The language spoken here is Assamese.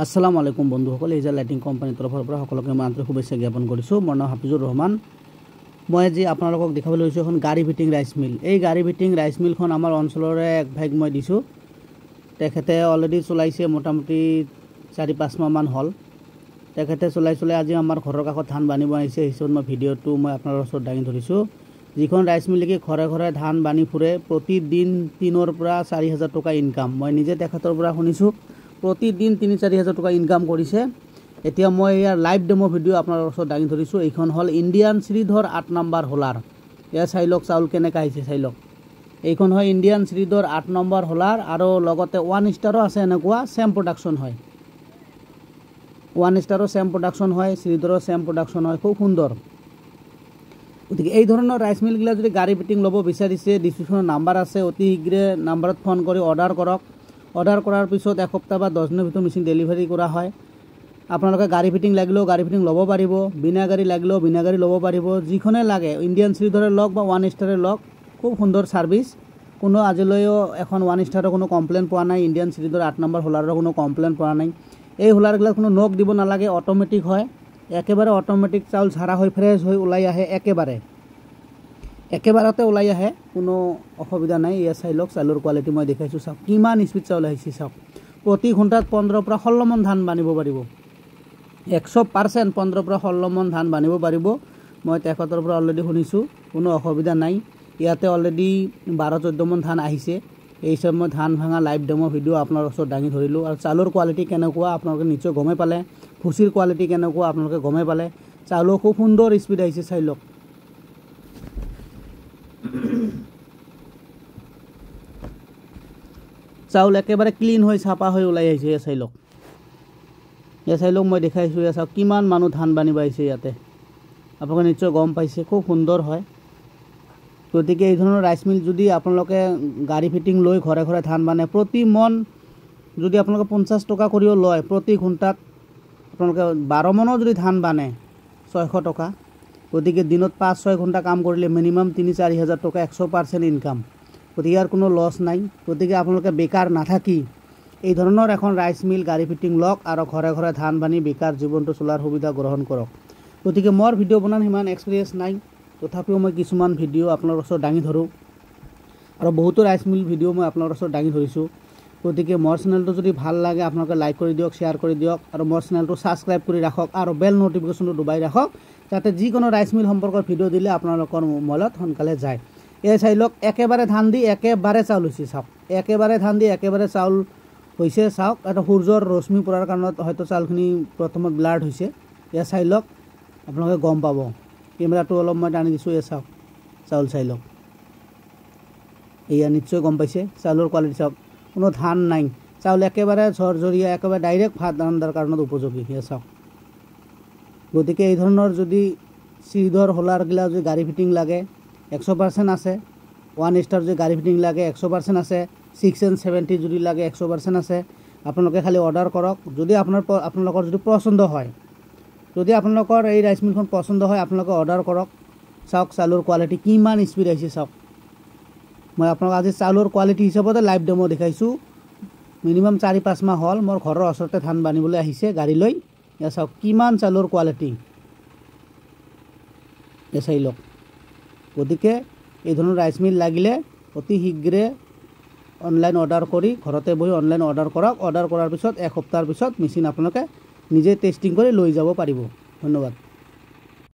আসসালামু আলাইকুম বন্ধুসকল, এই যে লাইটিং কোম্পানীৰ তৰফৰ পৰা সকলোকে মই আন্তৰিক শুভেচ্ছা জ্ঞাপন কৰিছোঁ। মোৰ নাম হাফিজুৰ ৰহমান। মই আজি আপোনালোকক দেখাবলৈ লৈছোঁ এখন গাড়ী ফিটিং ৰাইচ মিল। এই গাড়ী ফিটিং ৰাইচ মিলখন আমাৰ অঞ্চলৰে এক ভাইক মই দিছোঁ। তেখেতে অলৰেডি চলাইছে মোটামুটি 4-5 মাহমান হ'ল। তেখেতে চলাই আজি আমাৰ ঘৰৰ কাষত ধান বানিব আহিছে। এই হিচাপত মই ভিডিঅ'টো মই আপোনালোকৰ ওচৰত দাঙি ধৰিছোঁ। যিখন ৰাইচ মিল কি ঘৰে ঘৰে ধান বানি ফুৰে, প্ৰতিদিন 3,000 পৰা 4,000 টকা ইনকাম। মই নিজে তেখেতৰ পৰা শুনিছোঁ প্ৰতিদিন 3-4 হাজাৰ টকা ইনকাম কৰিছে। এতিয়া মই ইয়াৰ লাইভ ডেমো ভিডিঅ' আপোনাৰ ওচৰত দাঙি ধৰিছোঁ। এইখন হ'ল ইণ্ডিয়ান শ্ৰীধৰ 8 নম্বৰ হোলাৰ। এয়া চাই লওক চাউল কেনেকৈ আহিছে চাই লওক। এইখন হয় ইণ্ডিয়ান শ্ৰীধৰ 8 নম্বৰ হোলাৰ আৰু লগতে 1 ষ্টাৰো আছে। এনেকুৱা ছেম প্ৰডাকশ্যন হয়, 1 ষ্টাৰো ছেম প্ৰডাকশ্যন হয়, শ্ৰীধৰৰ ছেম প্ৰডাকশ্যন হয়, খুব সুন্দৰ। গতিকে এই ধৰণৰ ৰাইচ মিলগিলা যদি গাড়ী ফিটিং ল'ব বিচাৰিছে, ডিছক্ৰিপশ্যনত নাম্বাৰ আছে, অতি শীঘ্ৰে নাম্বাৰত ফোন কৰি অৰ্ডাৰ কৰক। অৰ্ডাৰ কৰাৰ পিছত এসপ্তাহ বা 10 দিনৰ ভিতৰত মেচিন ডেলিভাৰী কৰা হয়। আপোনালোকে গাড়ী ফিটিং লাগিলেও গাড়ী ফিটিং ল'ব পাৰিব, বিনা গাড়ী লাগিলেও বিনা গাড়ী ল'ব পাৰিব। যিখনে লাগে ইণ্ডিয়ান শ্ৰীধৰে লওক বা 1 ষ্টাৰে লওক, খুব সুন্দৰ ছাৰ্ভিচ। কোনো আজিলৈও এখন 1 ষ্টাৰৰ কোনো কমপ্লেইন পোৱা নাই, ইণ্ডিয়ান শ্ৰীধৰ 8 নম্বৰ হোলাৰৰ কোনো কমপ্লেইন পোৱা নাই। এই হোলাৰগিলাক কোনো নখ দিব নালাগে, অট'মেটিক হয়, একেবাৰে অট'মেটিক চাউল ঝাৰা হৈ ফ্ৰেছ হৈ ওলাই আহে, একেবাৰতে ওলাই আহে, কোনো অসুবিধা নাই। এয়া চাই লওক, চাউলৰ কোৱালিটি মই দেখাইছোঁ, চাওক কিমান স্পীড চাউল আহিছে চাওক। প্ৰতি ঘণ্টাত 15 পৰা 16 মন ধান বানিব পাৰিব, 100% 15 পৰা 16 মন ধান বানিব পাৰিব। মই তেখেতৰ পৰা অলৰেডি শুনিছোঁ, কোনো অসুবিধা নাই। ইয়াতে অলৰেডি 12-14 মন ধান আহিছে। এই হিচাপে মই ধান ভাঙা লাইভ ডেমো ভিডিঅ' আপোনাৰ ওচৰত দাঙি ধৰিলোঁ। আৰু চাউলৰ কোৱালিটি কেনেকুৱা আপোনালোকে নিশ্চয় গমেই পালে, ভুচিৰ কোৱালিটি কেনেকুৱা আপোনালোকে গমেই পালে। চাউলো খুব সুন্দৰ স্পীড আহিছে, চাই লওক। চাউল একেবাৰে ক্লিন হৈ চাফা হৈ ওলাই আহিছে। এয়া চাই লওক, মই দেখাইছোঁ। এয়া চাওক কিমান মানুহ ধান বানিব আহিছে ইয়াতে, আপোনালোকে নিশ্চয় গম পাইছে, খুব সুন্দৰ হয়। গতিকে এই ধৰণৰ ৰাইচ মিল যদি আপোনালোকে গাড়ী ফিটিং লৈ ঘৰে ঘৰে ধান বানে, প্ৰতি মন যদি আপোনালোকে 50 টকা কৰিও লয়, প্ৰতি ঘণ্টাত আপোনালোকে 12 মনো যদি ধান বানে 600 টকা। গতিকে দিনত 5-6 ঘণ্টা কাম কৰিলে মিনিমাম 3-4 হাজাৰ টকা 100% ইনকাম। গতিকে ইয়াৰ কোনো লছ নাই। গতিকে আপোনালোকে বেকাৰ নাথাকি এই ধৰণৰ এখন ৰাইচ মিল গাড়ী ফিটিং লওক আৰু ঘৰে ঘৰে ধান বানি বেকাৰ জীৱনটো চলাৰ সুবিধা গ্ৰহণ কৰক। গতিকে মোৰ ভিডিঅ' বনাত সিমান এক্সপিৰিয়েঞ্চ নাই, তথাপিও মই কিছুমান ভিডিঅ' আপোনাৰ ওচৰত দাঙি ধৰোঁ আৰু বহুতো ৰাইচ মিল ভিডিঅ' মই আপোনাৰ ওচৰত দাঙি ধৰিছোঁ। গতিকে মোৰ চেনেলটো যদি ভাল লাগে আপোনালোকে লাইক কৰি দিয়ক, শ্বেয়াৰ কৰি দিয়ক আৰু মোৰ চেনেলটো ছাবস্ক্ৰাইব কৰি ৰাখক আৰু বেল ন'টিফিকেশ্যনটো দবাই ৰাখক, যাতে যিকোনো ৰাইচ মিল সম্পৰ্কৰ ভিডিঅ' দিলে আপোনালোকৰ মোবাইলত সোনকালে যায়। এই চাই লওক, একেবাৰে ধান দি একেবাৰে চাউল হৈছে চাওক, একেবাৰে ধান দি একেবাৰে চাউল হৈছে চাওক। এটা সূৰ্যৰ ৰশ্মি পৰাৰ কাৰণত হয়তো চাউলখিনি প্ৰথমত ব্লাৰ্ড হৈছে। এয়া চাই লওক, আপোনালোকে গম পাব। কেমেৰাটো অলপ মই টানি দিছোঁ, এয়া চাওক চাউল চাই লওক। এয়া নিশ্চয় গম পাইছে, চাউলৰ কোৱালিটি চাওক, কোনো ধান নাই, চাউল একেবাৰে ঝৰঝৰীয়া, একেবাৰে ডাইৰেক্ট ভাত ৰন্ধাৰ কাৰণত উপযোগী। এয়া চাওক। গতিকে এই ধৰণৰ যদি শ্ৰীধৰ হোলাৰগিলা যদি গাড়ী ফিটিং লাগে 100% আছে, 1 ষ্টাৰ যদি গাড়ী ফিটিং লাগে 100% আছে, 670 যদি লাগে 100% আছে। আপোনালোকে খালি অৰ্ডাৰ কৰক। যদি আপোনালোকৰ যদি পচন্দ হয়, যদি আপোনালোকৰ এই ৰাইচ মিলখন পচন্দ হয়, আপোনালোকে অৰ্ডাৰ কৰক। চাওক চাউলৰ কোৱালিটি কিমান স্পীড আহিছে চাওক। মই আপোনালোকক আজি চাউলৰ কোৱালিটি হিচাপতে লাইভ ডেমো দেখাইছোঁ। মিনিমাম 4-5 মাহ হ'ল মোৰ ঘৰৰ ওচৰতে ধান বানিবলৈ আহিছে গাড়ী লৈ। এয়া চাওক কিমান চাউলৰ কোৱালিটি, এয়া চাই লওক। গতিকে এই ধৰণৰ ৰাইচ মিল লাগিলে অতি শীঘ্ৰে অনলাইন অৰ্ডাৰ কৰি ঘৰতে বহি অনলাইন অৰ্ডাৰ কৰক। অৰ্ডাৰ কৰাৰ পিছত এসপ্তাহৰ পিছত মেচিন আপোনালোকে নিজে টেষ্টিং কৰি লৈ যাব পাৰিব। ধন্যবাদ।